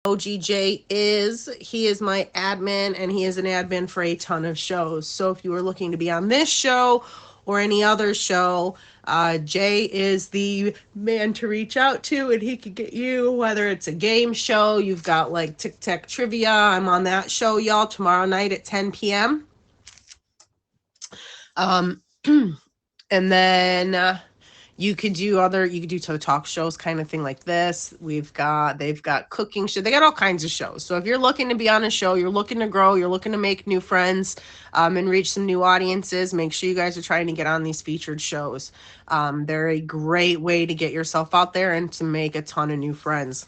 OGJ he is my admin, and he is an admin for a ton of shows. So if you are looking to be on this show or any other show, Jay is the man to reach out to, and he can get you, whether it's a game show, you've got like Tic Tac Trivia. I'm on that show, y'all, tomorrow night at 10 p.m. Um, and then you could do talk shows, kind of thing like this. They've got cooking show. They got all kinds of shows. So if you're looking to be on a show, you're looking to grow, you're looking to make new friends, and reach some new audiences, make sure you guys are trying to get on these featured shows. They're a great way to get yourself out there and to make a ton of new friends.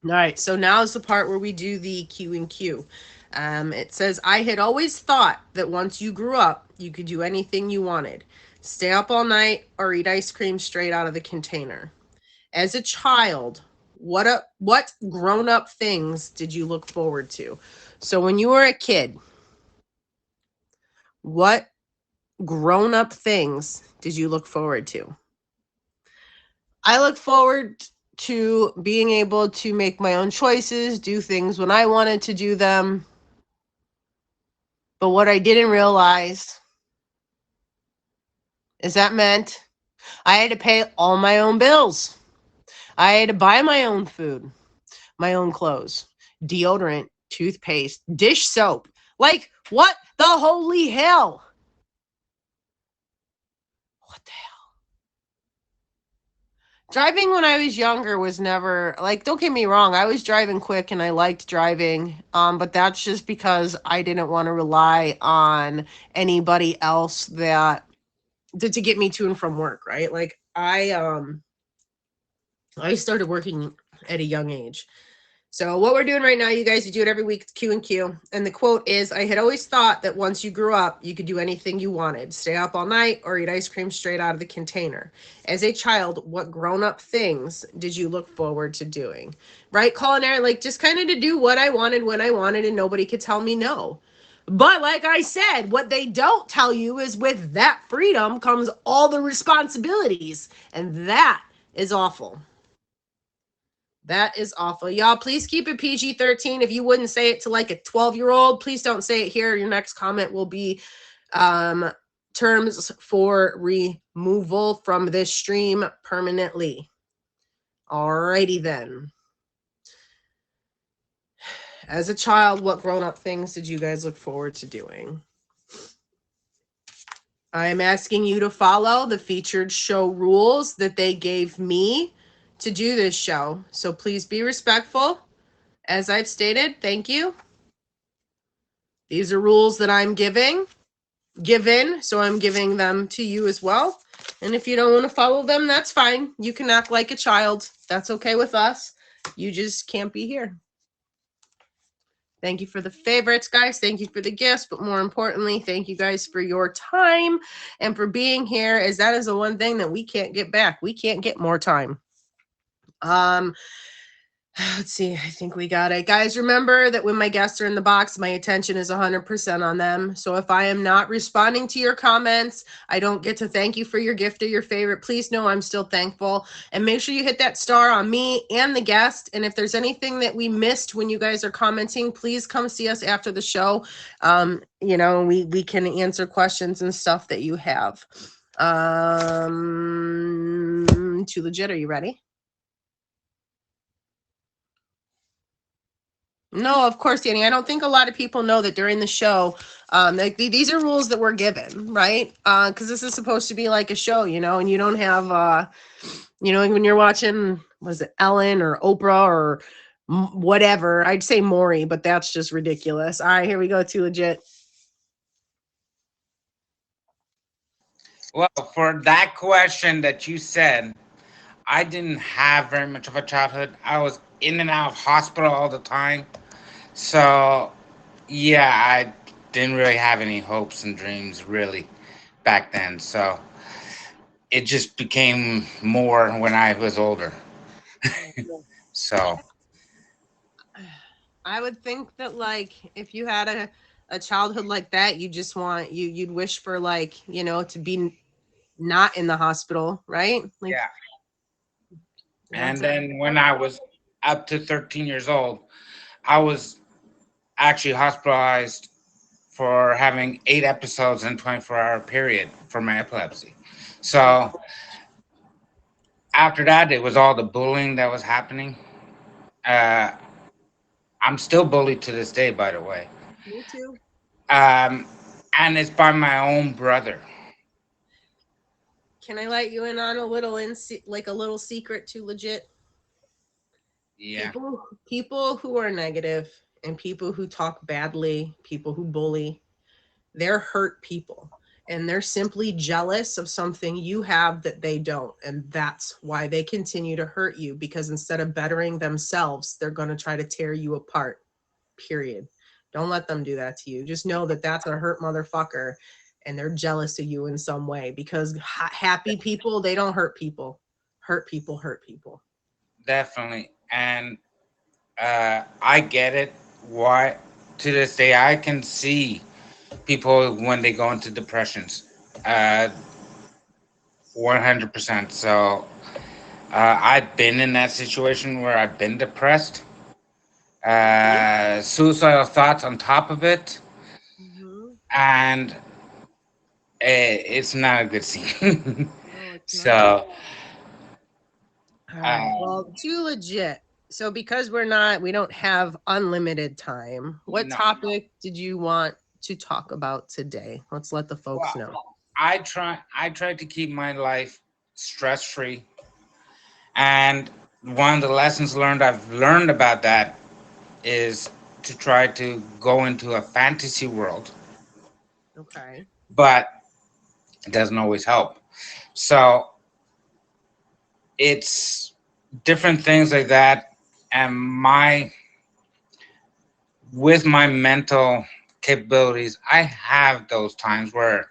All right, so now is the part where we do the Q and Q. It says, I had always thought that once you grew up, you could do anything you wanted. Stay up all night or eat ice cream straight out of the container. As a child, what grown-up things did you look forward to? So when you were a kid, what grown-up things did you look forward to? I look forward to being able to make my own choices, do things when I wanted to do them. But what I didn't realize is that meant I had to pay all my own bills. I had to buy my own food, my own clothes, deodorant, toothpaste, dish soap. Like, what the holy hell? What the hell? Driving when I was younger was never, like, don't get me wrong, I was driving quick and I liked driving, but that's just because I didn't want to rely on anybody else that to get me to and from work, right? Like I started working at a young age. So what we're doing right now, you guys, you do it every week. It's Q and Q. And the quote is, I had always thought that once you grew up, you could do anything you wanted. Stay up all night or eat ice cream straight out of the container. As a child, what grown-up things did you look forward to doing? Right? Culinary, like just kind of to do what I wanted when I wanted, and nobody could tell me no. But like I said, what they don't tell you is with that freedom comes all the responsibilities. And that is awful. That is awful. Y'all, please keep it PG-13. If you wouldn't say it to like a 12-year-old, please don't say it here. Your next comment will be terms for removal from this stream permanently. Alrighty then. As a child, what grown-up things did you guys look forward to doing? I am asking you to follow the featured show rules that they gave me to do this show. So please be respectful. As I've stated, thank you. These are rules that I'm given, so I'm giving them to you as well. And if you don't want to follow them, that's fine. You can act like a child. That's okay with us. You just can't be here. Thank you for the favorites, guys. Thank you for the gifts. But more importantly, thank you guys for your time and for being here, as that is the one thing that we can't get back. We can't get more time. Let's see. I think we got it. Guys, remember that when my guests are in the box, my attention is 100% on them. So if I am not responding to your comments, I don't get to thank you for your gift or your favorite. Please know I'm still thankful. And make sure you hit that star on me and the guest. And if there's anything that we missed when you guys are commenting, please come see us after the show. We can answer questions and stuff that you have. Too legit. Are you ready? No, of course, Danny. I don't think a lot of people know that during the show, these are rules that we're given, right? Because this is supposed to be like a show, and you don't have, when you're watching, was it Ellen or Oprah or whatever? I'd say Maury, but that's just ridiculous. All right, here we go. Too legit. Well, for that question that you said, I didn't have very much of a childhood. I was in and out of hospital all the time. So, yeah, I didn't really have any hopes and dreams really back then. So, it just became more when I was older. So, I would think that, like, if you had a childhood like that, you just you'd wish for, like, to be not in the hospital, right? Like, yeah. that's And it. then when I was up to 13 years old, I was actually hospitalized for having 8 episodes in a 24-hour period for my epilepsy. So after that, it was all the bullying that was happening. Uh, I'm still bullied to this day, by the way. Me too. Um, and it's by my own brother. Can I let you in on a little like a little secret too legit? Yeah, People who are negative and people who talk badly, people who bully, they're hurt people. And they're simply jealous of something you have that they don't. And that's why they continue to hurt you, because instead of bettering themselves, they're going to try to tear you apart. Period. Don't let them do that to you. Just know that that's a hurt motherfucker and they're jealous of you in some way, because happy people, they don't hurt people. Hurt people hurt people. definitely. And I get it. Why? To this day, I can see people when they go into depressions. 100%. So I've been in that situation where I've been depressed. Suicidal thoughts on top of it, Mm-hmm. and it's not a good scene. No, it's not. So, All right. uh, Well, too legit. So because we don't have unlimited time, what no. topic did you want to talk about today? Let's let the folks Well, know. I try to keep my life stress free, and one of the lessons learned I've learned about that is to try to go into a fantasy world, Okay. but it doesn't always help. So it's different things like that, and my with my mental capabilities, I have those times where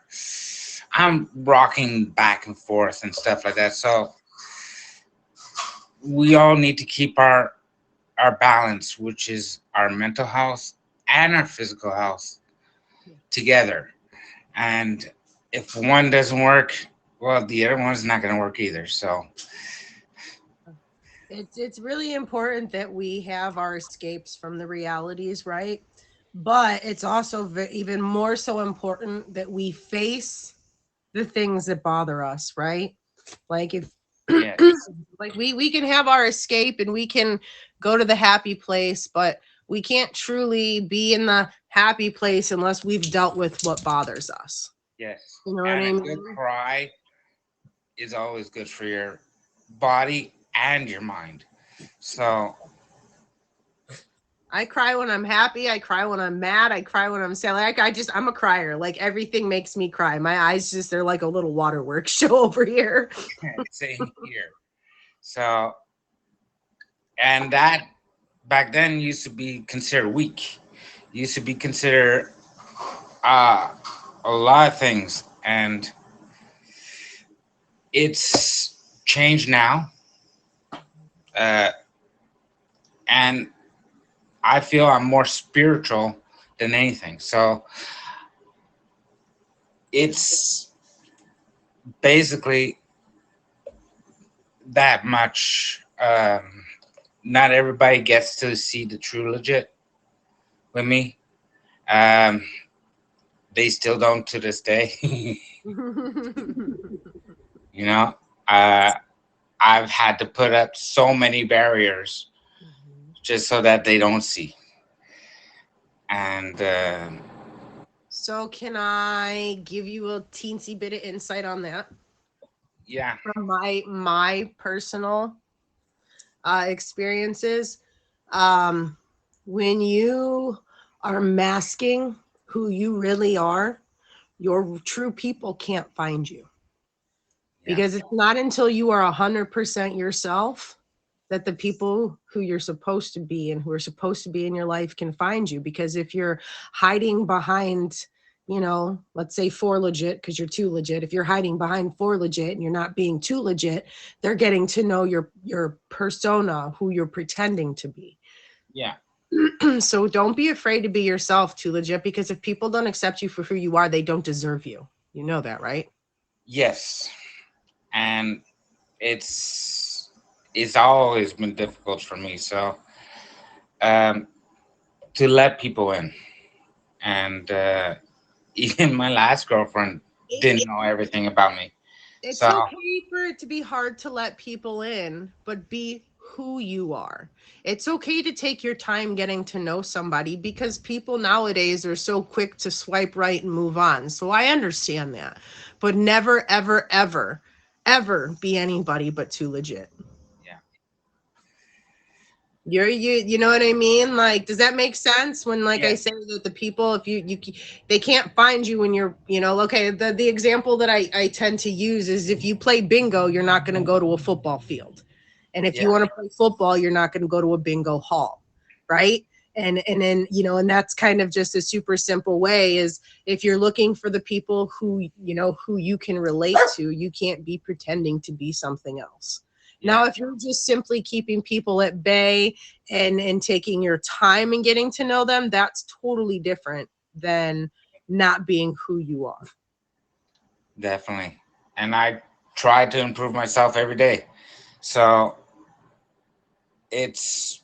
I'm rocking back and forth and stuff like that. So we all need to keep our balance, which is our mental health and our physical health together. And if one doesn't work, well, the other one's not going to work either. So It's really important that we have our escapes from the realities, right? But it's also even more so important that we face the things that bother us, right? Like if yes, like we can have our escape and we can go to the happy place, but we can't truly be in the happy place unless we've dealt with what bothers us. yes, You know what and I a good mean? cry is always good for your body and your mind. So I cry when I'm happy. I cry when I'm mad. I cry when I'm sad. Like I'm a crier. Like everything makes me cry. My eyes they're like a little waterworks show over here. same here. So and that back then used to be considered weak. Used to be considered uh, a lot of things, and it's changed now. Uh, and I feel I'm more spiritual than anything. So it's basically that much. Not everybody gets to see the true legit with me. Um, they still don't to this day. You know, uh, I've had to put up so many barriers just so that they don't see. And So can I give you a teensy bit of insight on that yeah, from my personal experiences? Um, when you are masking who you really are, your true people can't find you, yeah, because it's not until you are 100% yourself that the people who you're supposed to be and who are supposed to be in your life can find you. Because if you're hiding behind, let's say for legit, because you're too legit, if you're hiding behind for legit and you're not being too legit, they're getting to know your persona, who you're pretending to be. yeah, So don't be afraid to be yourself, too legit, because if people don't accept you for who you are, they don't deserve you. You know that, right? yes. And it's it's always been difficult for me. So um, to let people in, and even my last girlfriend didn't It, know everything about me. it's So okay for it to be hard to let people in, but be who you are. It's okay to take your time getting to know somebody because people nowadays are so quick to swipe right and move on. So I understand that. But never, ever, ever, ever be anybody but too legit. yeah, You know what I mean? Like, does that make sense? When, like I yeah, say that the people, if they can't find you when you're, okay, the example that I tend to use is if you play bingo, you're not going to go to a football field. And if you yeah, want to play football, you're not going to go to a bingo hall, right? And then, and that's kind of just a super simple way is if you're looking for the people who you can relate to, you can't be pretending to be something else. yeah. Now, if you're just simply keeping people at bay and taking your time and getting to know them, that's totally different than not being who you are. Definitely. And I try to improve myself every day. So it's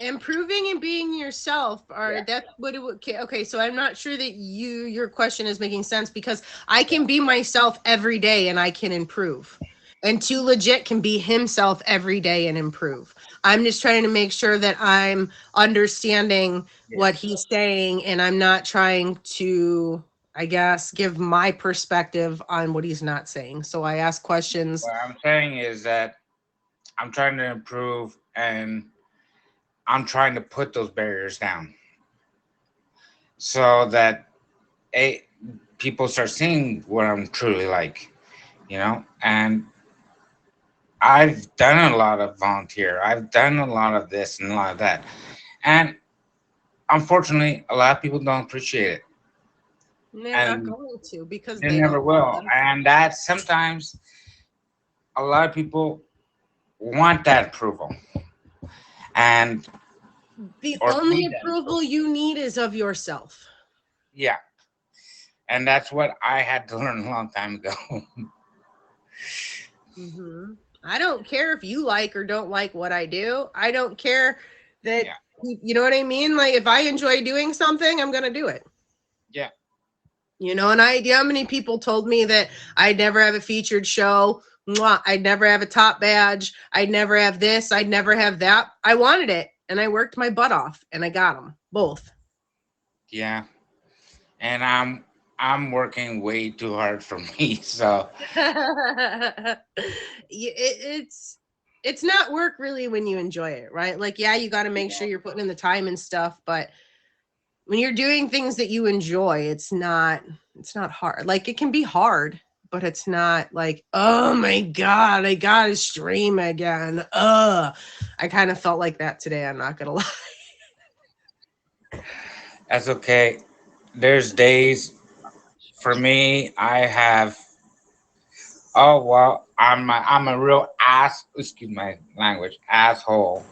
Improving and being yourself are yeah, that's what it would okay, so I'm not sure that your question is making sense because I yeah, can be myself every day and I can improve. And Too Legit can be himself every day and improve. I'm just trying to make sure that I'm understanding yeah. what he's saying and I'm not trying to, I guess, give my perspective on what he's not saying. So I ask questions. What I'm saying is that I'm trying to improve and I'm trying to put those barriers down so that a people start seeing what I'm truly like, and I've done a lot of volunteer. I've done a lot of this and a lot of that. And unfortunately, a lot of people don't appreciate it. And they're not And going to because they they never don't want will. them. And that sometimes a lot of people want that approval and The or only need that approval. approval you need is of yourself. Yeah. And that's what I had to learn a long time ago. Hmm. I don't care if you like or don't like what I do. I don't care that, Yeah. you know what I mean? Like, if I enjoy doing something, I'm going to do it. Yeah. And how many people told me that I'd never have a featured show? Mwah, I'd never have a top badge. I'd never have this. I'd never have that. I wanted it and I worked my butt off and I got them both. Yeah. And I'm working way too hard for me. So It's not work really when you enjoy it, right? Like, yeah, you got to make sure you're putting in the time and stuff, but when you're doing things that you enjoy, it's not hard. Like, it can be hard, but it's not like, oh my god, I gotta stream again. I kind of felt like that today, I'm not gonna lie. that's okay. There's days for me I have oh well I'm a real ass excuse my language asshole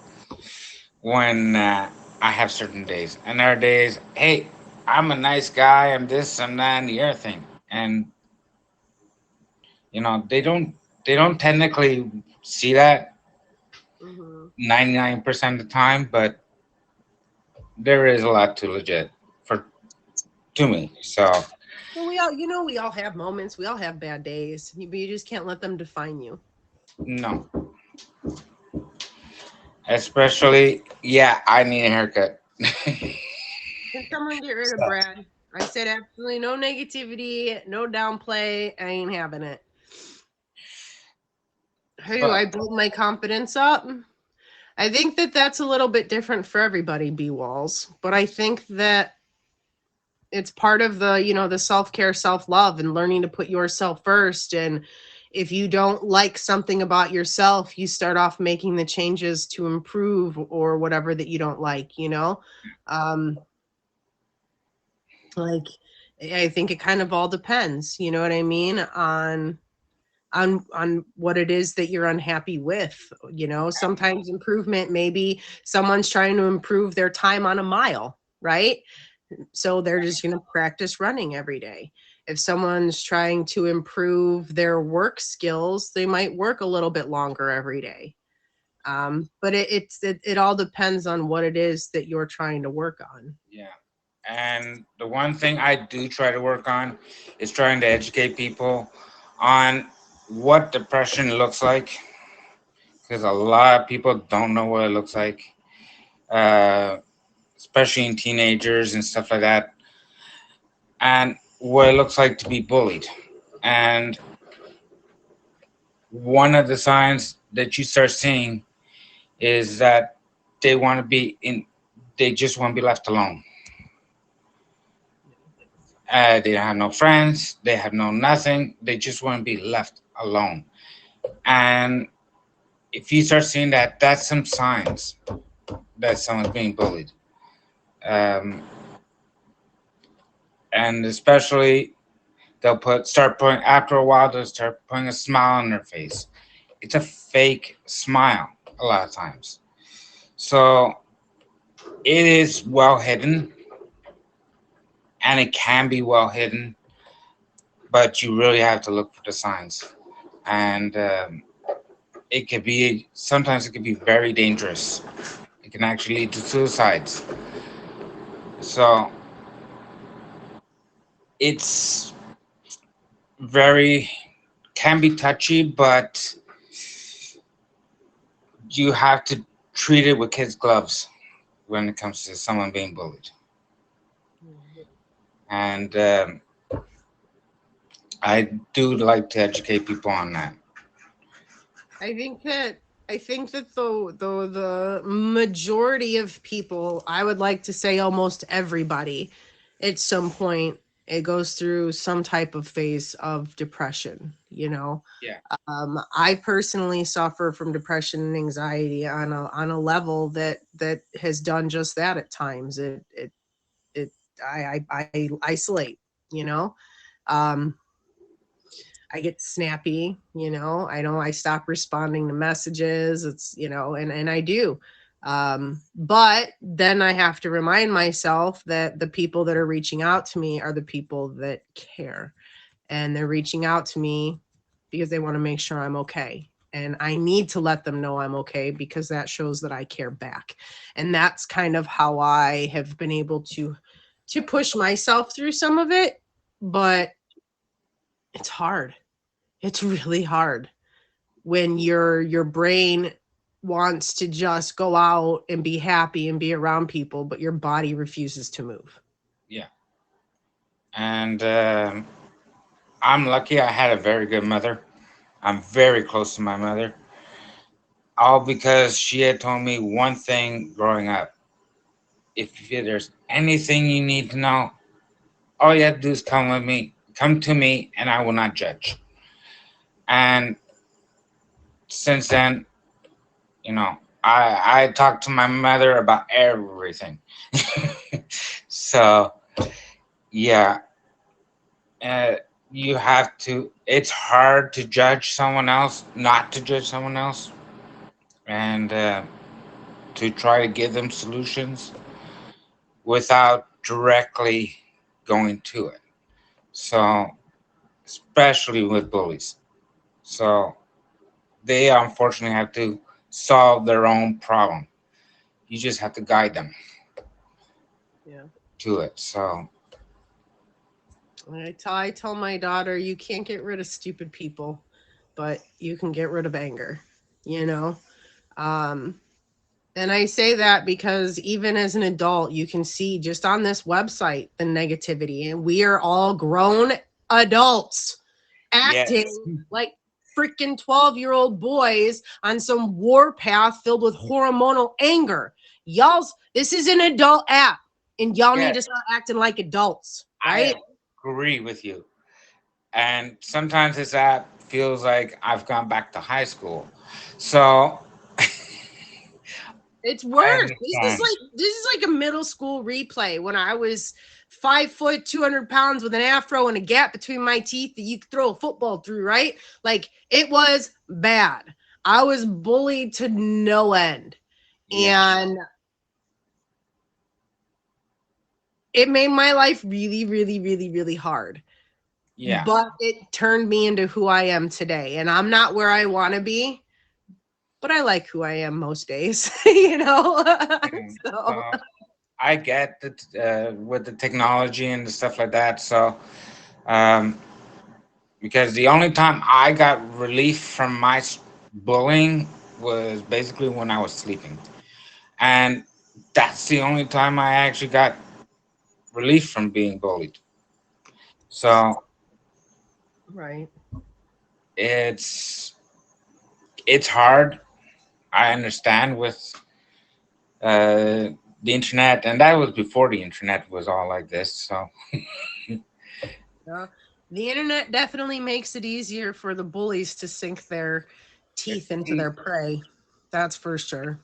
when I have certain days. And there are days, hey, I'm a nice guy, I'm this, I'm that, and the other thing. And they don't technically see that Hmm. 99% of the time, but there is a lot to legit for to me. So Well, we all have moments, we all have bad days, but you just can't let them define you. no, especially yeah, I need a haircut. Can someone get rid of So, Brad? I said absolutely no negativity, no downplay. I ain't having it. Hey, but I build my confidence up. I think that that's a little bit different for everybody, B Walls. But I think that it's part of the self-care, self-love, and learning to put yourself first. And if you don't like something about yourself, you start off making the changes to improve or whatever that you don't like. Um, like, I think it kind of all depends, you know what I mean, on what it is that you're unhappy with. Sometimes improvement, maybe someone's trying to improve their time on a mile, right? So they're just going to practice running every day. If someone's trying to improve their work skills, they might work a little bit longer every day. But it all depends on what it is that you're trying to work on. Yeah. And the one thing I do try to work on is trying to educate people on what depression looks like, because a lot of people don't know what it looks like, uh, especially in teenagers and stuff like that, and what it looks like to be bullied. And one of the signs that you start seeing is that they want to be in, they just want to be left alone. They don't have no friends. They have no nothing. They just want to be left alone. And if you start seeing that, that's some signs that someone's being bullied. Um, and especially start putting after a while they'll start putting a smile on their face. It's a fake smile a lot of times. So it is well hidden, and it can be well hidden, but you really have to look for the signs. And it could be sometimes it could be very dangerous. It can actually lead to suicides. So it's very can be touchy, but you have to treat it with kids' gloves when it comes to someone being bullied. And I do like to educate people on that. I think that the majority of people, I would like to say almost everybody, at some point it goes through some type of phase of depression, you know. Yeah. I personally suffer from depression and anxiety on a level that has done just that at times. It I isolate, you know. Um, I get snappy, you know. I know I stop responding to messages. It's, you know, and I do. But then I have to remind myself that the people that are reaching out to me are the people that care. And they're reaching out to me because they want to make sure I'm okay. And I need to let them know I'm okay because that shows that I care back. And that's kind of how I have been able to push myself through some of it, but it's hard. It's really hard when your brain wants to just go out and be happy and be around people, but your body refuses to move. Yeah. And I'm lucky I had a very good mother. I'm very close to my mother. All because she had told me one thing growing up. If there's anything you need to know, all you have to do is come to me, and I will not judge. And since then, you know, I talk to my mother about everything. So yeah, uh, you have to. It's hard to judge someone else, not to judge someone else, and to try to give them solutions without directly going to it. So especially with bullies. So they unfortunately have to solve their own problem. You just have to guide them Yeah. to it. So I tell my daughter, you can't get rid of stupid people, but you can get rid of anger, you know? Um, and I say that because even as an adult, you can see just on this website the negativity, and we are all grown adults acting yes, like freaking 12-year-old boys on some warpath filled with hormonal anger. This is an adult app, and y'all need yes, to start acting like adults, I right? agree with you. And sometimes this app feels like I've gone back to high school. So It's I worse. understand. This is like a middle school replay when I was 5 foot, 200 pounds with an afro and a gap between my teeth that you could throw a football through, right? Like it was bad. I was bullied to no end. Yeah, And it made my life really, really, really, really hard. Yeah. but it turned me into who I am today. And I'm not where I want to be, but I like who I am most days, you know? Mm. So, I get that with the technology and the stuff like that. So, um, because the only time I got relief from my bullying was basically when I was sleeping, and that's the only time I actually got relief from being bullied. So right. it's it's hard. I understand with the internet, and that was before the internet was all like this. So Yeah. The internet definitely makes it easier for the bullies to sink their teeth into their prey. That's for sure.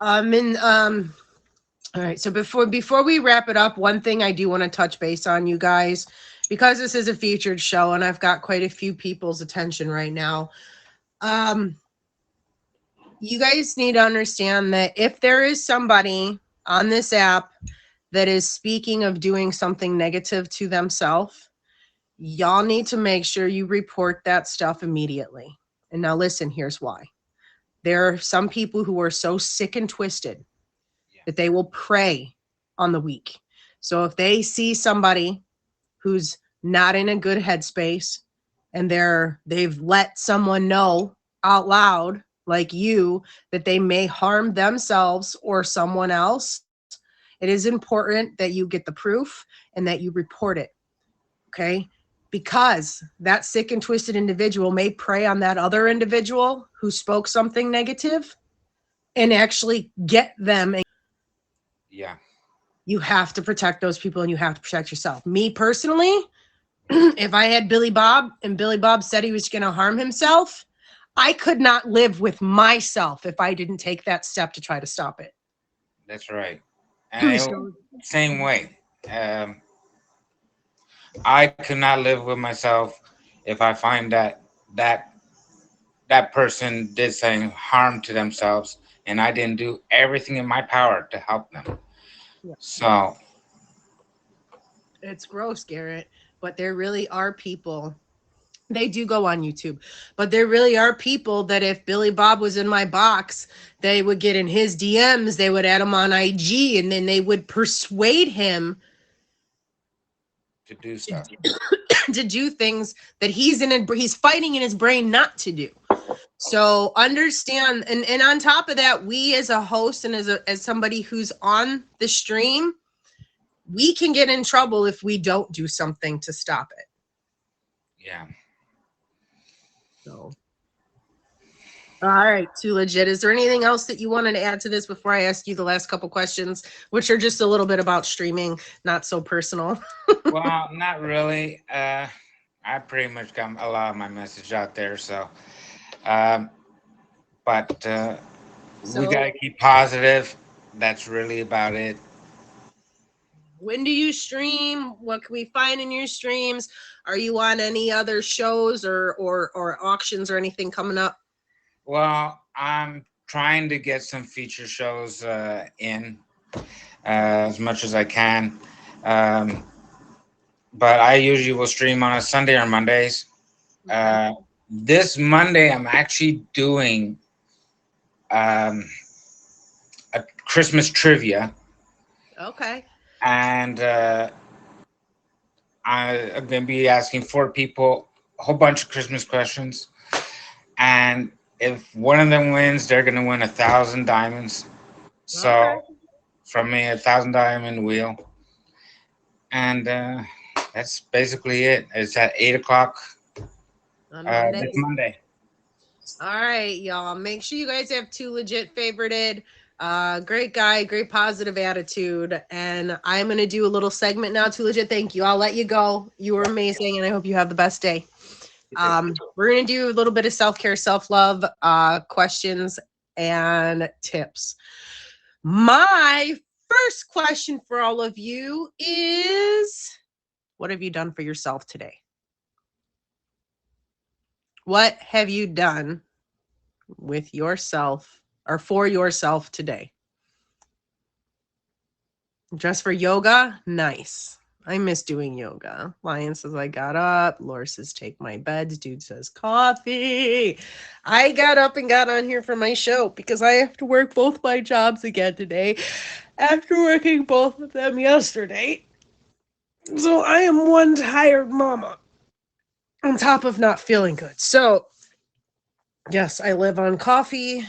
And all right. So before we wrap it up, one thing I do want to touch base on, you guys, because this is a featured show and I've got quite a few people's attention right now. Um, you guys need to understand that if there is somebody on this app that is speaking of doing something negative to themselves, y'all need to make sure you report that stuff immediately. And now listen, here's why. There are some people who are so sick and twisted that they will prey on the weak. So if they see somebody who's not in a good headspace and they've let someone know out loud like you that they may harm themselves or someone else, it is important that you get the proof and that you report it. Okay? Because that sick and twisted individual may prey on that other individual who spoke something negative and actually get them. yeah, You have to protect those people and you have to protect yourself. Me personally, if I had Billy Bob and Billy Bob said he was going to harm himself, I could not live with myself if I didn't take that step to try to stop it. that's right. And So, same way. Um, I could not live with myself if I find that that person did something harm to themselves and I didn't do everything in my power to help them. yeah, So it's gross, Garrett, but there really are people. They do go on YouTube, but there really are people that if Billy Bob was in my box, they would get in his DMs, they would add him on IG, and then they would persuade him to do stuff. to do things that he's fighting in his brain not to do. So understand, and on top of that, we as a host and as somebody who's on the stream, we can get in trouble if we don't do something to stop it. Yeah. So, all right, too legit. Is there anything else that you wanted to add to this before I ask you the last couple questions, which are just a little bit about streaming, not so personal? Well, not really. I pretty much got a lot of my message out there. So, um, but we So, gotta keep positive. That's really about it. when do you stream? What can we find in your streams? Are you on any other shows or auctions or anything coming up? Well, I'm trying to get some feature shows in as much as I can. Um, but I usually will stream on a Sunday or Mondays. Uh, this Monday, I'm actually doing um, a Christmas trivia, Okay. and I'm going to be asking 4 people a whole bunch of Christmas questions. And if one of them wins, they're going to win 1,000 diamonds. Okay. So from me, 1,000 diamond wheel, and that's basically it. It's at 8 o'clock On Monday. this Monday. All right, y'all. Make sure you guys have Too Legit favorited. Great guy, great positive attitude. And I'm going to do a little segment now. Too Legit, thank you. I'll let you go. You were amazing, and I hope you have the best day. We're going to do a little bit of self-care, self-love questions and tips. My first question for all of you is, what have you done for yourself today? What have you done with yourself or for yourself today? Dress for yoga? Nice. I miss doing yoga. Lion says I got up. Laura says take my beds. Dude says coffee. I got up and got on here for my show because I have to work both my jobs again today after working both of them yesterday. So I am one tired mama on top of not feeling good. So yes, I live on coffee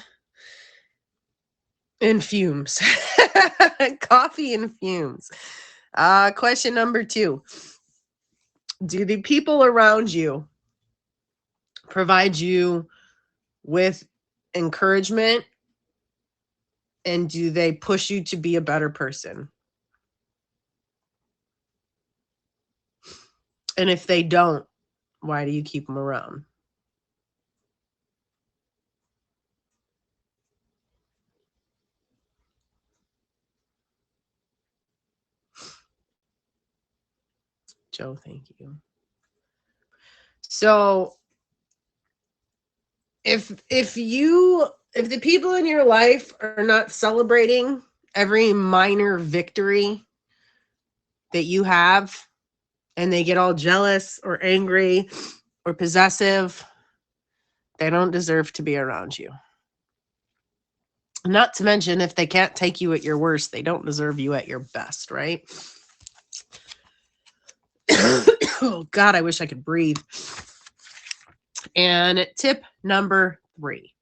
and fumes. Coffee and fumes. Question number 2. Do the people around you provide you with encouragement, and do they push you to be a better person? And if they don't, why do you keep them around? Joe, thank you. So if the people in your life are not celebrating every minor victory that you have, and they get all jealous or angry or possessive, they don't deserve to be around you. Not to mention, if they can't take you at your worst, they don't deserve you at your best, right? Oh, God, I wish I could breathe. And tip number 3.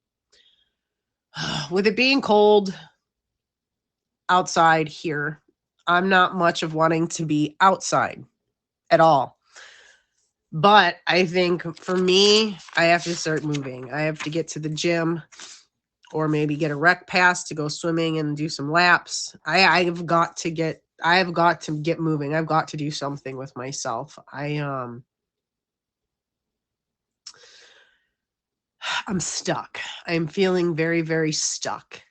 With it being cold outside here, I'm not much of wanting to be outside at all. But I think for me, I have to start moving. I have to get to the gym, or maybe get a rec pass to go swimming and do some laps. I've got to get moving. I've got to do something with myself. I'm stuck. I'm feeling very, very stuck.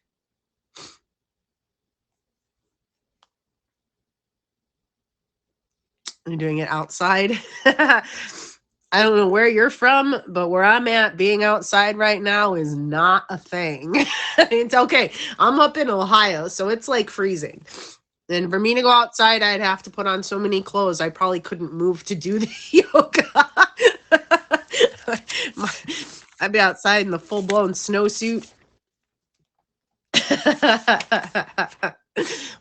I'm doing it outside. I don't know where you're from, but where I'm at, being outside right now is not a thing. It's okay. I'm up in Ohio, so it's like freezing. And for me to go outside, I'd have to put on so many clothes. I probably couldn't move to do the yoga. I'd be outside in the full-blown snowsuit.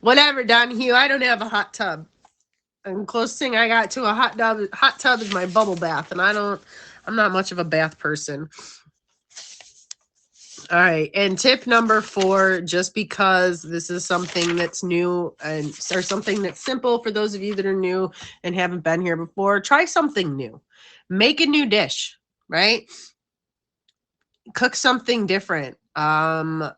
Whatever, Donahue. I don't have a hot tub. And closest thing I got to a hot tub is my bubble bath, and I'm not much of a bath person. All right, and tip number 4, just because this is something that's new or something that's simple for those of you that are new and haven't been here before, try something new. Make a new dish, right? Cook something different. I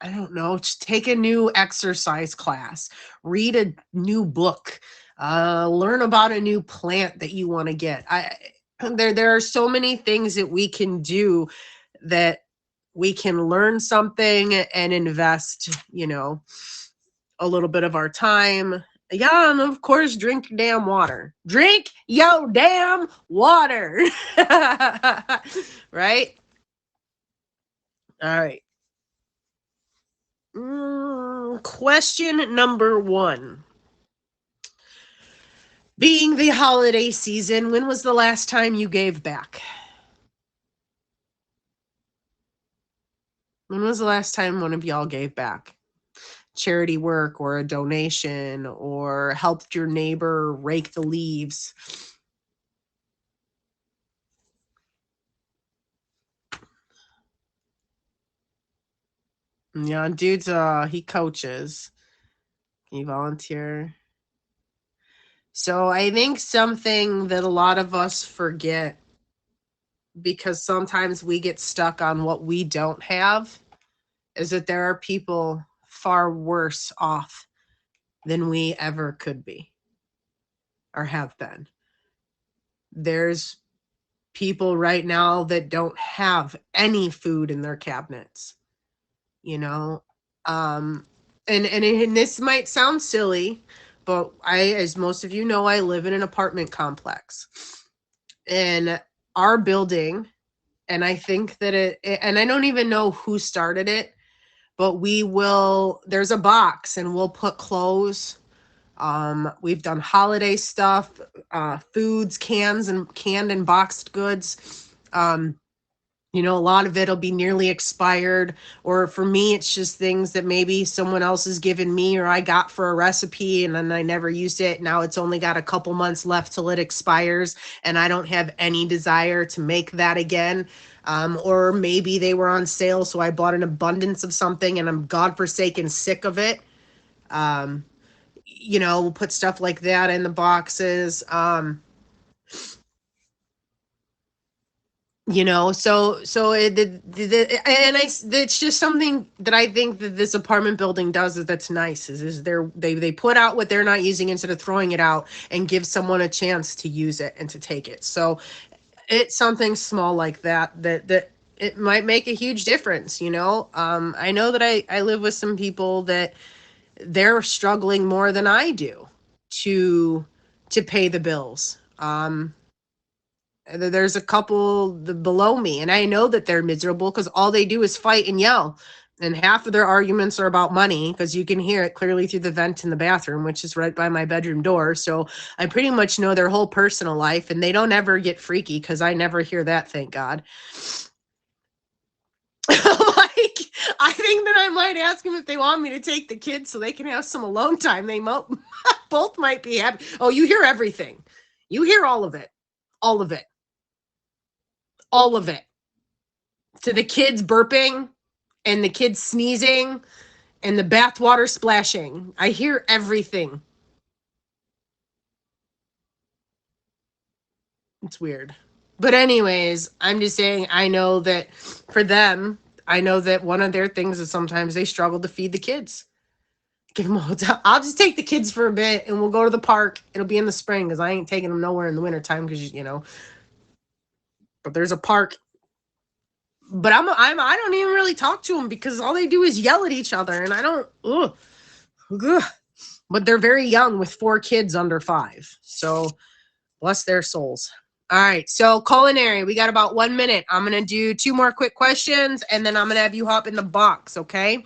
don't know, just take a new exercise class, read a new book, learn about a new plant that you want to get. There are so many things that we can do, that we can learn something and invest, a little bit of our time. Yeah, and of course, drink your damn water. Drink your damn water. Right? All right. Question number 1. Being the holiday season, when was the last time you gave back? When was the last time one of y'all gave back? Charity work, or a donation, or helped your neighbor rake the leaves? Yeah, dude's he coaches. Can you volunteer? So I think something that a lot of us forget, because sometimes we get stuck on what we don't have, is that there are people far worse off than we ever could be or have been. There's people right now that don't have any food in their cabinets, and this might sound silly, but as most of you know, I live in an apartment complex, and our building, and I think that and I don't even know who started it, but there's a box, and we'll put clothes We've done holiday stuff, foods, canned and boxed goods. You know, a lot of it'll be nearly expired, or for me, it's just things that maybe someone else has given me or I got for a recipe and then I never used it. Now it's only got a couple months left till it expires, and I don't have any desire to make that again. Or maybe they were on sale, so I bought an abundance of something and I'm godforsaken sick of it. You know, we'll put stuff like that in the boxes. You know, it's just something that I think that this apartment building does that's nice is they put out what they're not using instead of throwing it out and give someone a chance to use it and to take it. So it's something small like that it might make a huge difference, you know. I know that I live with some people that they're struggling more than I do to pay the bills. There's a couple below me, and I know that they're miserable because all they do is fight and yell. And half of their arguments are about money because you can hear it clearly through the vent in the bathroom, which is right by my bedroom door. So I pretty much know their whole personal life, and they don't ever get freaky because I never hear that, thank God. Like, I think that I might ask them if they want me to take the kids so they can have some alone time. They both might be happy. Oh, you hear everything. You hear all of it. All of it. All of it. To the kids burping and the kids sneezing and the bathwater splashing. I hear everything. It's weird. But anyways, I'm just saying, I know that for them, I know that one of their things is sometimes they struggle to feed the kids. Give them a hotel. I'll just take the kids for a bit and we'll go to the park. It'll be in the spring because I ain't taking them nowhere in the wintertime because, you know, but there's a park. But I don't even really talk to them because all they do is yell at each other, and I don't. Ugh. But they're very young with 4 kids under 5, so bless their souls. All right, so culinary, we got about 1 minute. I'm gonna do 2 more quick questions, and then I'm gonna have you hop in the box. Okay.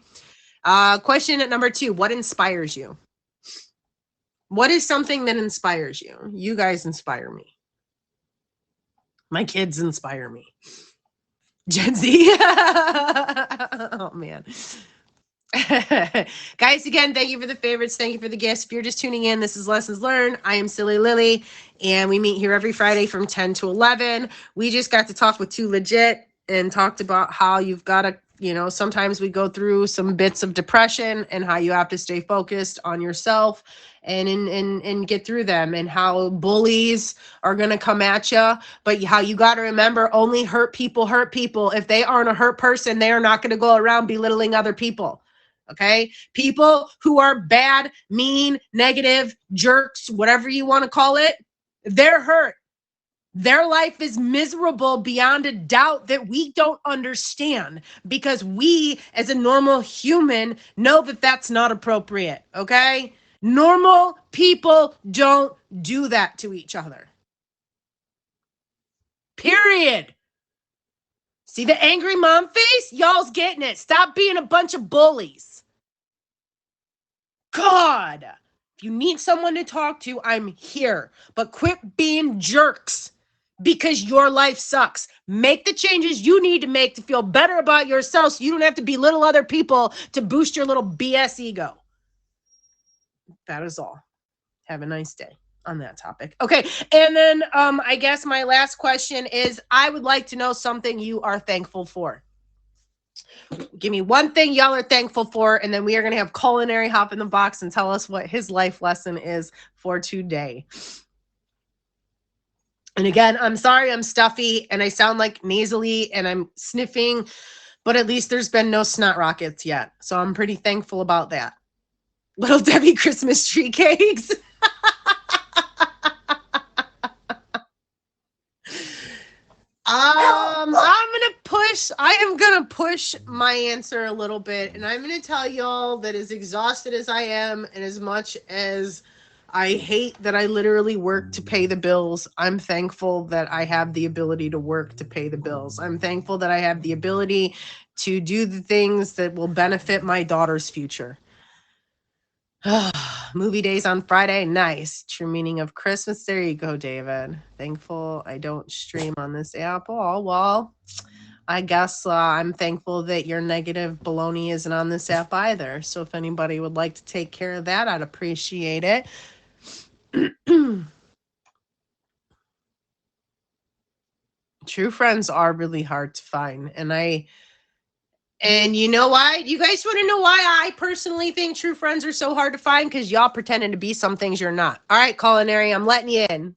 Question at number 2: what inspires you? What is something that inspires you? You guys inspire me. My kids inspire me. Gen Z. Oh, man. Guys, again, thank you for the favorites. Thank you for the gifts. If you're just tuning in, this is Lessons Learned. I am Silly Lily, and we meet here every Friday from 10 to 11. We just got to talk with 2 legit and talked about how you've got to, you know, sometimes we go through some bits of depression and how you have to stay focused on yourself and get through them, and how bullies are going to come at you, but how you got to remember only hurt people hurt people. If they aren't a hurt person, they are not going to go around belittling other people. Okay? People who are bad, mean, negative, jerks, whatever you want to call it, they're hurt. Their life is miserable beyond a doubt that we don't understand, because we, as a normal human, know that that's not appropriate. Okay? Normal people don't do that to each other. Period. See the angry mom face? Y'all's getting it. Stop being a bunch of bullies. God. If you need someone to talk to, I'm here. But quit being jerks because your life sucks. Make the changes you need to make to feel better about yourself so you don't have to belittle other people to boost your little BS ego. That is all. Have a nice day on that topic. Okay. And then I guess my last question is, I would like to know something you are thankful for. Give me one thing y'all are thankful for, and then we are going to have Culinary hop in the box and tell us what his life lesson is for today. And again, I'm sorry I'm stuffy and I sound like nasally and I'm sniffing, but at least there's been no snot rockets yet. So I'm pretty thankful about that. Little Debbie Christmas tree cakes. I am gonna push my answer a little bit, and I'm gonna tell y'all that as exhausted as I am, and as much as I hate that I literally work to pay the bills, I'm thankful that I have the ability to work to pay the bills. I'm thankful that I have the ability to do the things that will benefit my daughter's future. Movie days on Friday. Nice. True meaning of Christmas. There you go, David. Thankful I don't stream on this app. Oh, well, I guess I'm thankful that your negative baloney isn't on this app either. So if anybody would like to take care of that, I'd appreciate it. True friends are really hard to find. And you know why? You guys want to know why I personally think true friends are so hard to find? Because y'all pretending to be some things you're not. All right, culinary, I'm letting you in.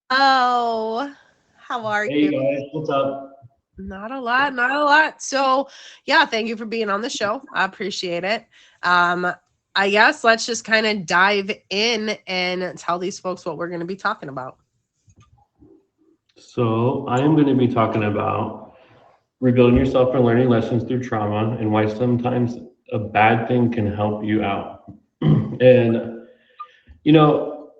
Oh, how are Hey you? guys, what's up? Not a lot, not a lot. So, yeah, thank you for being on the show. I appreciate it. I guess let's just kind of dive in and tell these folks what we're going to be talking about. So I am going to be talking about rebuilding yourself and learning lessons through trauma and why sometimes a bad thing can help you out. And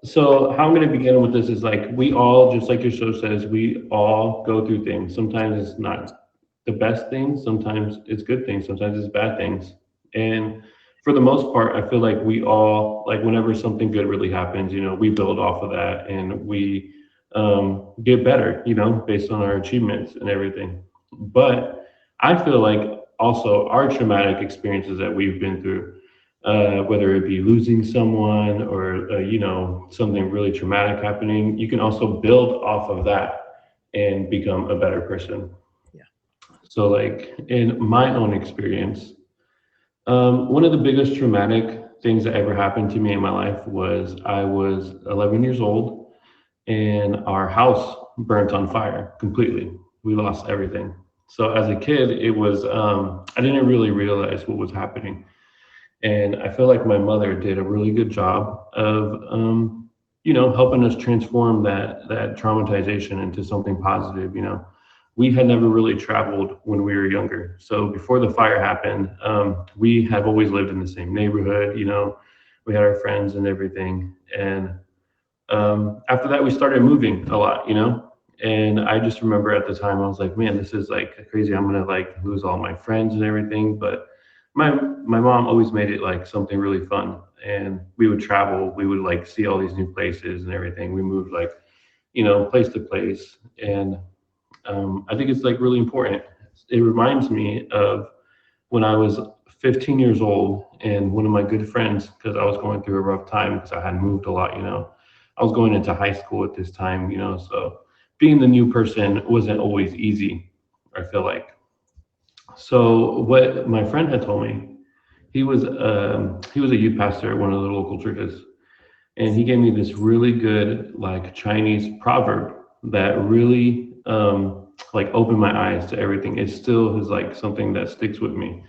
so how I'm going to begin with this is like we all, just like your show says, we all go through things. Sometimes it's not the best things, sometimes it's good things, sometimes it's bad things. And for the most part, I feel like we all, like whenever something good really happens, we build off of that and we get better, based on our achievements and everything. But I feel like also our traumatic experiences that we've been through, whether it be losing someone or something really traumatic happening, you can also build off of that and become a better person. Yeah. So, like in my own experience, one of the biggest traumatic things that ever happened to me in my life was I was 11 years old and our house burnt on fire completely. We lost everything. So as a kid, it was I didn't really realize what was happening, and I feel like my mother did a really good job of helping us transform that traumatization into something positive. We had never really traveled when we were younger, so before the fire happened, we have always lived in the same neighborhood. We had our friends and everything, and after that we started moving a lot. And I just remember at the time I was like, man, this is like crazy. I'm gonna like lose all my friends and everything. But my mom always made it like something really fun, and we would travel. We would like see all these new places and everything. We moved like place to place, and I think it's like really important. It reminds me of when I was 15 years old, and one of my good friends, because I was going through a rough time because I had moved a lot. I was going into high school at this time. So being the new person wasn't always easy, I feel like. So what my friend had told me, he was a youth pastor at one of the local churches, and he gave me this really good like Chinese proverb that really like opened my eyes to everything. It still is like something that sticks with me.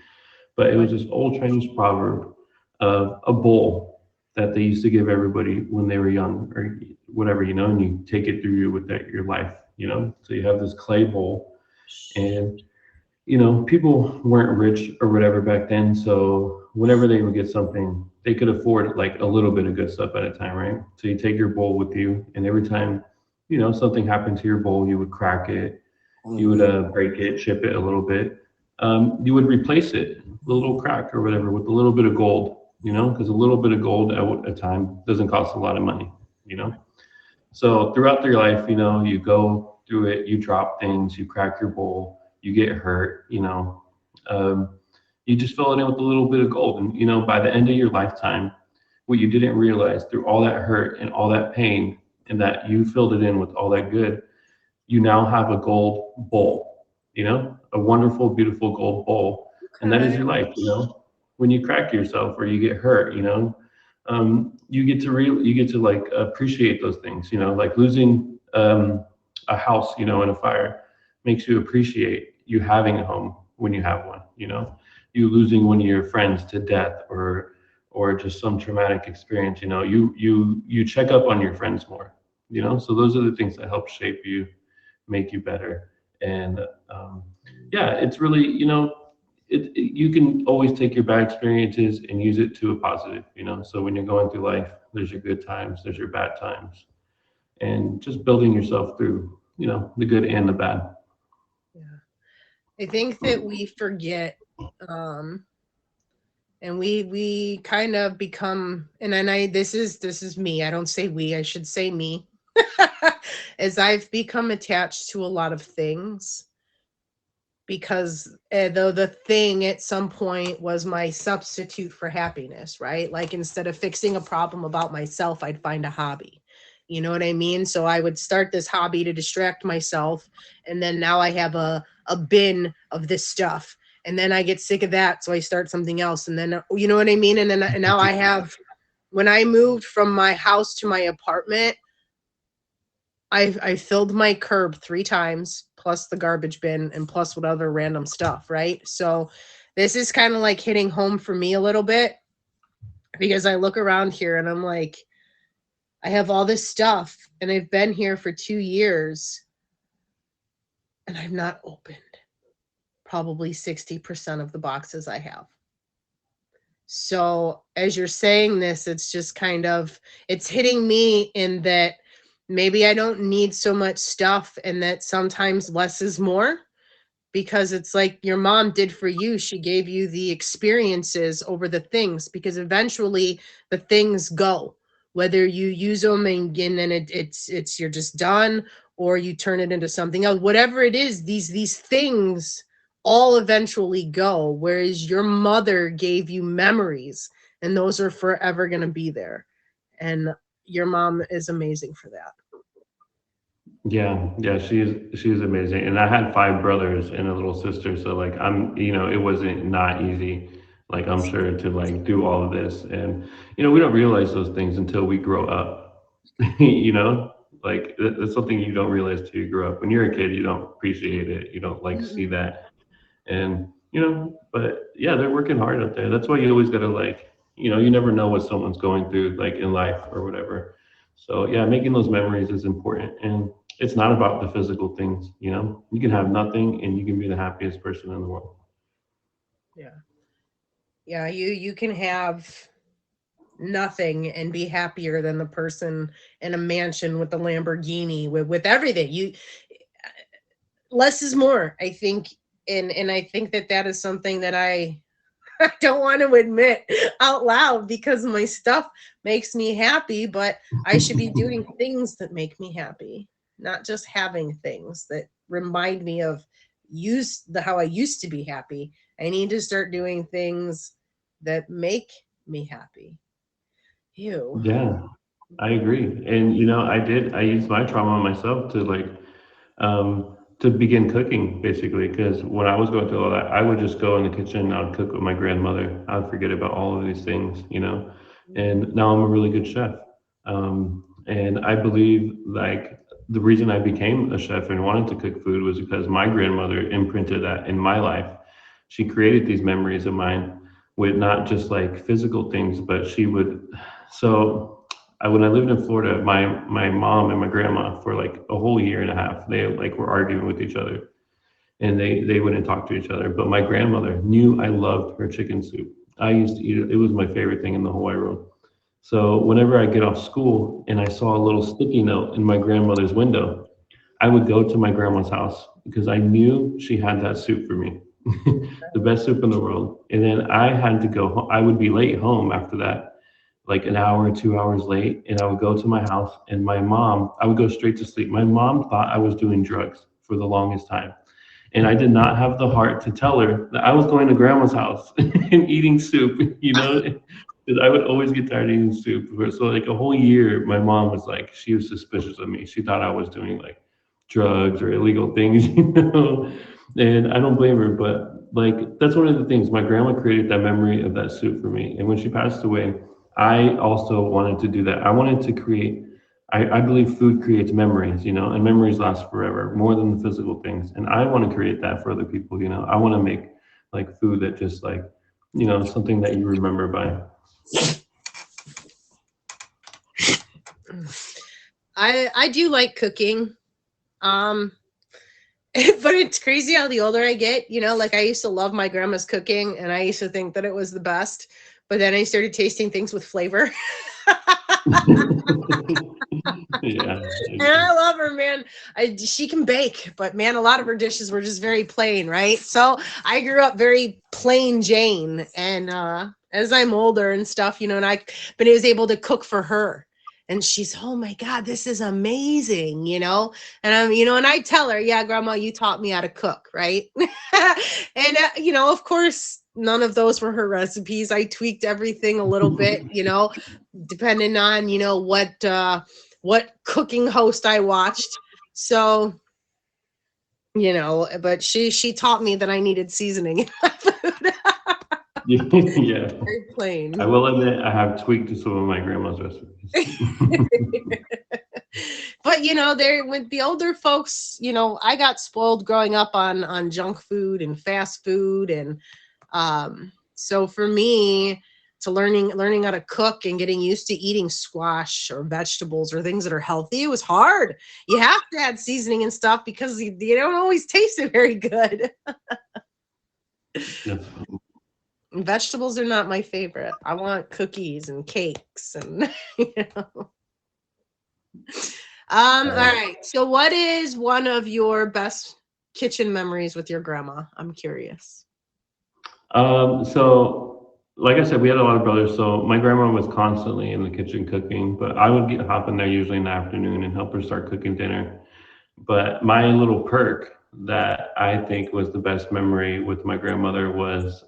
But it was this old Chinese proverb of a bowl that they used to give everybody when they were young or whatever, and you take it through you with your life. So you have this clay bowl, and people weren't rich or whatever back then. So whenever they would get something, they could afford like a little bit of good stuff at a time, right? So you take your bowl with you, and every time, something happened to your bowl, you would crack it, you would break it, chip it a little bit. You would replace it, the little crack or whatever, with a little bit of gold, because a little bit of gold at a time doesn't cost a lot of money, So throughout your life, you go through it, you drop things, you crack your bowl, you get hurt, you just fill it in with a little bit of gold. And, by the end of your lifetime, what you didn't realize through all that hurt and all that pain, and that you filled it in with all that good, you now have a gold bowl, a wonderful, beautiful gold bowl. And that is your life. When you crack yourself or you get hurt, you get to like appreciate those things, like losing a house, in a fire makes you appreciate you having a home when you have one. You losing one of your friends to death or just some traumatic experience, you check up on your friends more, so those are the things that help shape you, make you better. And yeah, it's really, you can always take your bad experiences and use it to a positive, so when you're going through life, there's your good times, there's your bad times, and just building yourself through, the good and the bad. Yeah. I think that we forget And we kind of become, and then this is me. I don't say we, I should say me. As I've become attached to a lot of things, because though the thing at some point was my substitute for happiness, right? Like instead of fixing a problem about myself, I'd find a hobby. You know what I mean? So I would start this hobby to distract myself, and then now I have a bin of this stuff, and then I get sick of that, so I start something else, and then you know what I mean? And now I have, when I moved from my house to my apartment, I filled my curb 3 times, plus the garbage bin, and plus what other random stuff, right? So this is kind of like hitting home for me a little bit, because I look around here and I'm like, I have all this stuff and I've been here for 2 years and I've not opened probably 60% of the boxes I have. So as you're saying this, it's just kind of, it's hitting me in that maybe I don't need so much stuff, and that sometimes less is more, because it's like your mom did for you. She gave you the experiences over the things, because eventually the things go, whether you use them and then it's you're just done, or you turn it into something else, whatever it is, these things all eventually go, whereas your mother gave you memories, and those are forever going to be there. And your mom is amazing for that. Yeah, she's amazing. And I had 5 brothers and a little sister, so like it wasn't not easy. Like I'm sure to like do all of this, and we don't realize those things until we grow up. you know, like that's something you don't realize till you grow up. When you're a kid, you don't appreciate it. You don't like see Mm-mm. that, and but yeah, they're working hard out there. That's why you always gotta like, you never know what someone's going through like in life or whatever. So yeah, making those memories is important, and it's not about the physical things. You can have nothing and you can be the happiest person in the world. Yeah. Yeah, you can have nothing and be happier than the person in a mansion with the Lamborghini, with everything. You less is more, I think. And I think that is something that I I don't want to admit out loud, because my stuff makes me happy, but I should be doing things that make me happy, not just having things that remind me of how I used to be happy. I need to start doing things that make me happy. Ew. Yeah, I agree. And I used my trauma on myself to begin cooking, basically, because when I was going through all that, I would just go in the kitchen and I would cook with my grandmother. I would forget about all of these things. And now I'm a really good chef. And I believe like the reason I became a chef and wanted to cook food was because my grandmother imprinted that in my life. She created these memories of mine with not just like physical things, but she would. So when I lived in Florida, my mom and my grandma for like a whole year and a half, they like were arguing with each other, and they wouldn't talk to each other. But my grandmother knew I loved her chicken soup. I used to eat it. It was my favorite thing in the whole wide world. So whenever I get off school and I saw a little sticky note in my grandmother's window, I would go to my grandma's house because I knew she had that soup for me, the best soup in the world. And then I had to go. I would be late home after that, like an hour, 2 hours late, and I would go to my house. And I would go straight to sleep. My mom thought I was doing drugs for the longest time, and I did not have the heart to tell her that I was going to grandma's house and eating soup. Because I would always get tired of eating soup. So like a whole year, my mom was like, she was suspicious of me. She thought I was doing like drugs or illegal things. And I don't blame her, but like that's one of the things. My grandma created that memory of that soup for me. And when she passed away, I also wanted to do that. I wanted to create, I believe food creates memories, and memories last forever, more than the physical things. And I want to create that for other people. I want to make like food that just like, something that you remember by. I do like cooking. But it's crazy how the older I get, like I used to love my grandma's cooking and I used to think that it was the best, but then I started tasting things with flavor. Yeah. And I love her, man. She can bake, but man, a lot of her dishes were just very plain, right? So I grew up very plain Jane, and as I'm older and stuff, you know, and but I was able to cook for her. And she's, oh my God, this is amazing, you know? And I'm, you know, and I tell her, yeah, grandma, you taught me how to cook, right? And, you know, of course, none of those were her recipes. I tweaked everything a little bit, you know, depending on, you know, what cooking host I watched. So, you know, but she taught me that I needed seasoning in my food. Yeah. Very plain. I will admit I have tweaked some of my grandma's recipes. But you know, there with the older folks, you know, I got spoiled growing up on junk food and fast food, and so for me to learning how to cook and getting used to eating squash or vegetables or things that are healthy, it was hard. You have to add seasoning and stuff because you don't always taste it very good. That's funny. Vegetables are not my favorite. I want cookies and cakes and you know. All right. So what is one of your best kitchen memories with your grandma? I'm curious. So like I said, we had a lot of brothers, so my grandma was constantly in the kitchen cooking, but I would hop in there usually in the afternoon and help her start cooking dinner. But my little perk that I think was the best memory with my grandmother was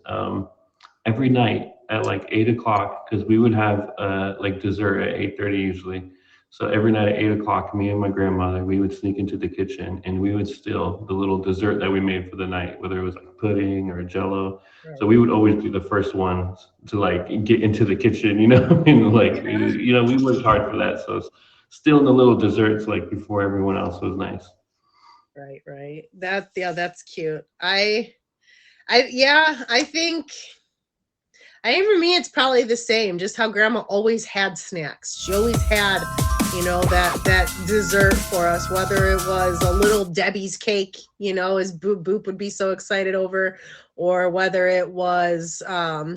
every night at like 8 o'clock, because we would have like dessert at 8:30 usually. So every night at 8 o'clock, me and my grandmother, we would sneak into the kitchen and we would steal the little dessert that we made for the night, whether it was like pudding or jello. Right. So we would always be the first ones to like get into the kitchen, you know, and like, you know, we worked hard for that. So stealing the little desserts like before everyone else was nice. Right. That's cute. I think for me, it's probably the same, just how grandma always had snacks. She always had, you know, that dessert for us, whether it was a little Debbie's cake, you know, as Boop would be so excited over, or whether it was, you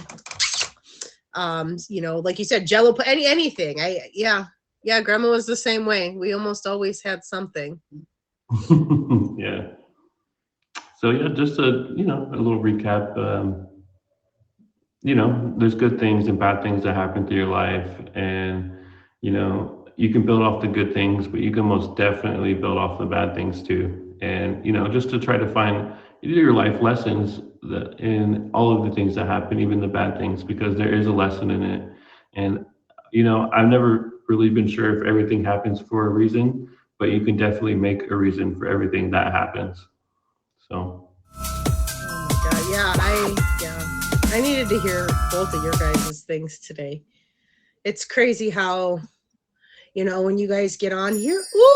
know, like you said, Jello, anything. Yeah, grandma was the same way. We almost always had something. Yeah. So yeah, just a little recap. You know, there's good things and bad things that happen through your life, and you know, you can build off the good things, but you can most definitely build off the bad things too. And you know, just to try to find your life lessons in all of the things that happen, even the bad things, because there is a lesson in it. And you know, I've never really been sure if everything happens for a reason, but you can definitely make a reason for everything that happens. So. Oh my God, yeah. I needed to hear both of your guys' things today. It's crazy how, you know, when you guys get on here, sorry,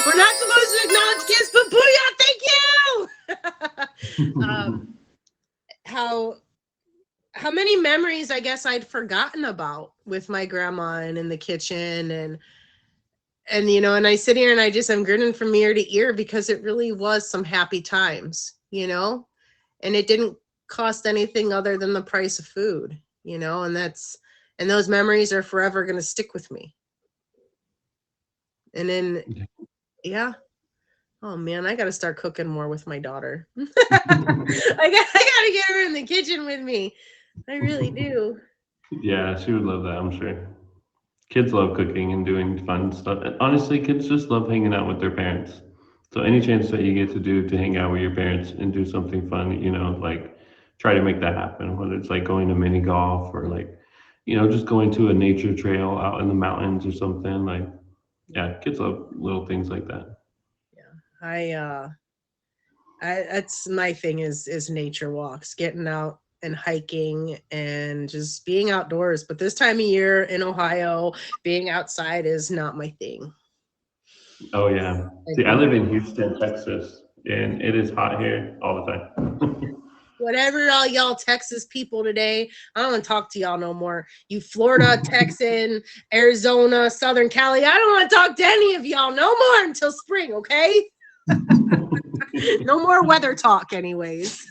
we're not supposed to acknowledge gifts, but booyah, thank you. How many memories I guess I'd forgotten about with my grandma and in the kitchen and you know, and I sit here and I'm grinning from ear to ear because it really was some happy times, you know, and it didn't cost anything other than the price of food, you know, and those memories are forever going to stick with me. And then, yeah. Oh man, I got to start cooking more with my daughter. I got to get her in the kitchen with me. I really do. Yeah, she would love that, I'm sure. Kids love cooking and doing fun stuff. And honestly, kids just love hanging out with their parents. So any chance that you get to hang out with your parents and do something fun, you know, like try to make that happen, whether it's like going to mini golf or like, you know, just going to a nature trail out in the mountains or something. Like, yeah, kids love little things like that. Yeah. That's my thing is nature walks, getting out and hiking and just being outdoors. But this time of year in Ohio, being outside is not my thing. Oh yeah. See, I live in Houston, Texas, and it is hot here all the time. Whatever, all y'all Texas people today, I don't want to talk to y'all no more. You Florida, Texan, Arizona, Southern Cali, I don't want to talk to any of y'all no more until spring, okay? No more weather talk anyways.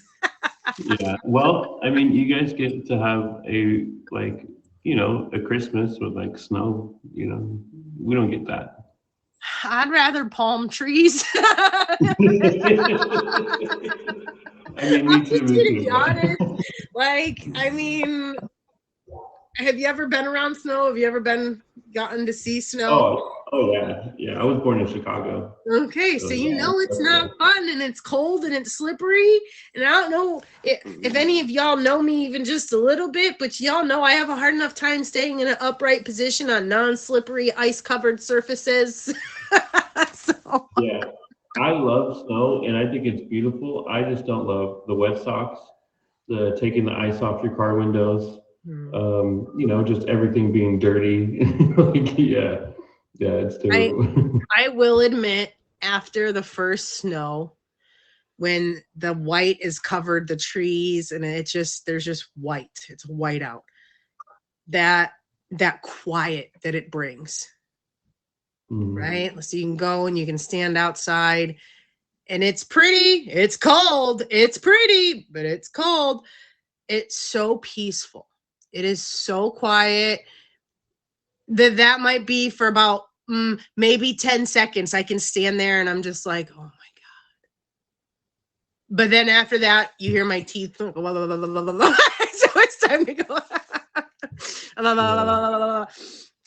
Yeah. Well, I mean, you guys get to have a like, you know, a Christmas with like snow, you know. We don't get that. I'd rather palm trees. I I mean, me I'm too, just me gonna too. be honest. Like, I mean, have you ever been around snow? Have you ever gotten to see snow? Oh yeah, yeah. I was born in Chicago, Okay, so so you yeah. know it's not fun and it's cold and it's slippery. And I don't know if any of y'all know me even just a little bit, but y'all know I have a hard enough time staying in an upright position on non-slippery, ice-covered surfaces. So, Yeah, I love snow, and I think it's beautiful. I just don't love the wet socks, the taking the ice off your car windows. Just everything being dirty. Like, yeah, yeah, it's I terrible. I will admit, after the first snow, when the white is covered the trees and there's just white, it's white out. That quiet that it brings, Mhm. right? So you can go and you can stand outside and it's pretty, it's cold, it's pretty, but it's cold. It's so peaceful. It is so quiet that might be for about maybe 10 seconds. I can stand there and I'm just like, oh my God. But then after that, you hear my teeth. So it's time to go. Yeah,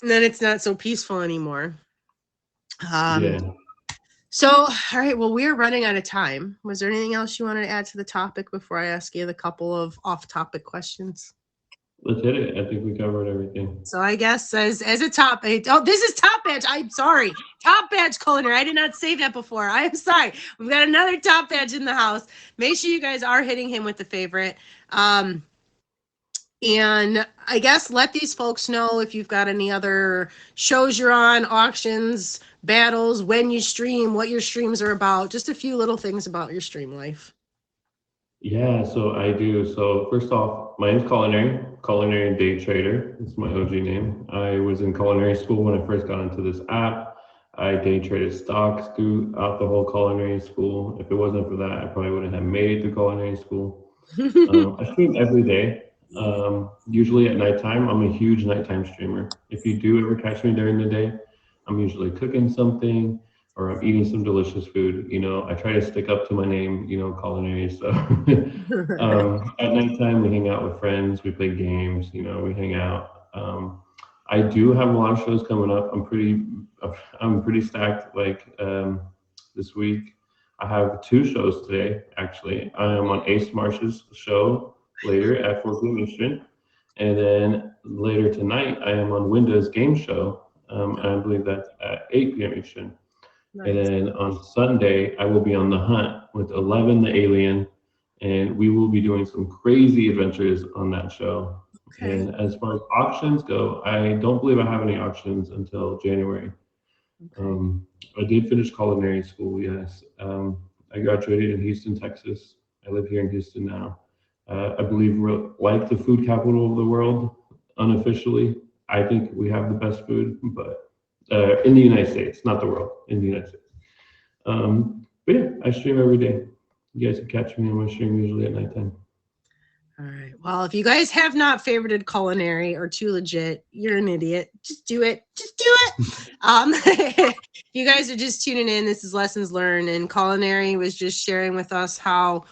And then it's not so peaceful anymore. Um, yeah. so, all right. Well, we're running out of time. Was there anything else you wanted to add to the topic before I ask you the couple of off-topic questions? Let's hit it. I think we covered everything. So I guess as a top, this is Top Badge. I'm sorry, Top Badge Culinary. I did not say that before. I am sorry. We've got another Top Badge in the house. Make sure you guys are hitting him with the favorite. And I guess let these folks know if you've got any other shows you're on, auctions, battles, when you stream, what your streams are about. Just a few little things about your stream life. Yeah, so I do. So first off, my name's Culinary Day Trader. It's my OG name. I was in culinary school when I first got into this app. I day traded stocks throughout the whole culinary school. If it wasn't for that, I probably wouldn't have made it to culinary school. I stream every day. Usually at nighttime. I'm a huge nighttime streamer. If you do ever catch me during the day, I'm usually cooking something or I'm eating some delicious food. I try to stick up to my name, culinary. So at nighttime, we hang out with friends, we play games, we hang out. I do have a lot of shows coming up. I'm pretty stacked. Like this week, I have two shows today. Actually, I am on Ace Marsh's show later at 4 p.m. Eastern, and then later tonight, I am on Windows Game Show. And I believe that's at 8 p.m. Eastern. Nice. And then on Sunday, I will be on The Hunt with 11 the Alien, and we will be doing some crazy adventures on that show. Okay. And as far as auctions go, I don't believe I have any auctions until January. Okay. I did finish culinary school, yes. I graduated in Houston, Texas. I live here in Houston now. I believe we're like the food capital of the world, unofficially. I think we have the best food, but in the United States, not the world, in the United States. But yeah, I stream every day. You guys can catch me on my stream usually at nighttime. All right. Well, if you guys have not favorited culinary or Too Legit, you're an idiot. Just do it. Just do it. If you guys are just tuning in, this is Lessons Learned, and culinary was just sharing with us how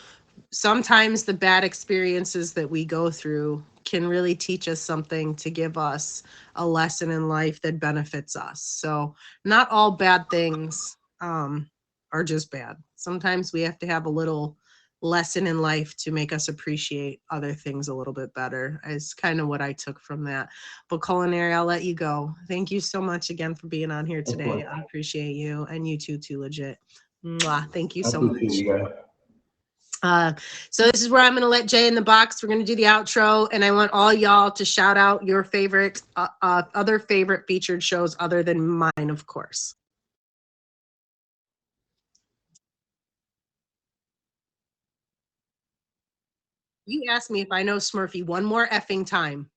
sometimes the bad experiences that we go through can really teach us something to give us a lesson in life that benefits us. So not all bad things are just bad. Sometimes we have to have a little lesson in life to make us appreciate other things a little bit better, is kind of what I took from that. But culinary, I'll let you go. Thank you so much again for being on here today. I appreciate you, and you too, Too Legit. Mwah. Thank you so much. You guys. So this is where I'm going to let Jay in the box. We're going to do the outro, and I want all y'all to shout out your favorite, other favorite featured shows other than mine, of course. You asked me if I know Smurfy one more effing time.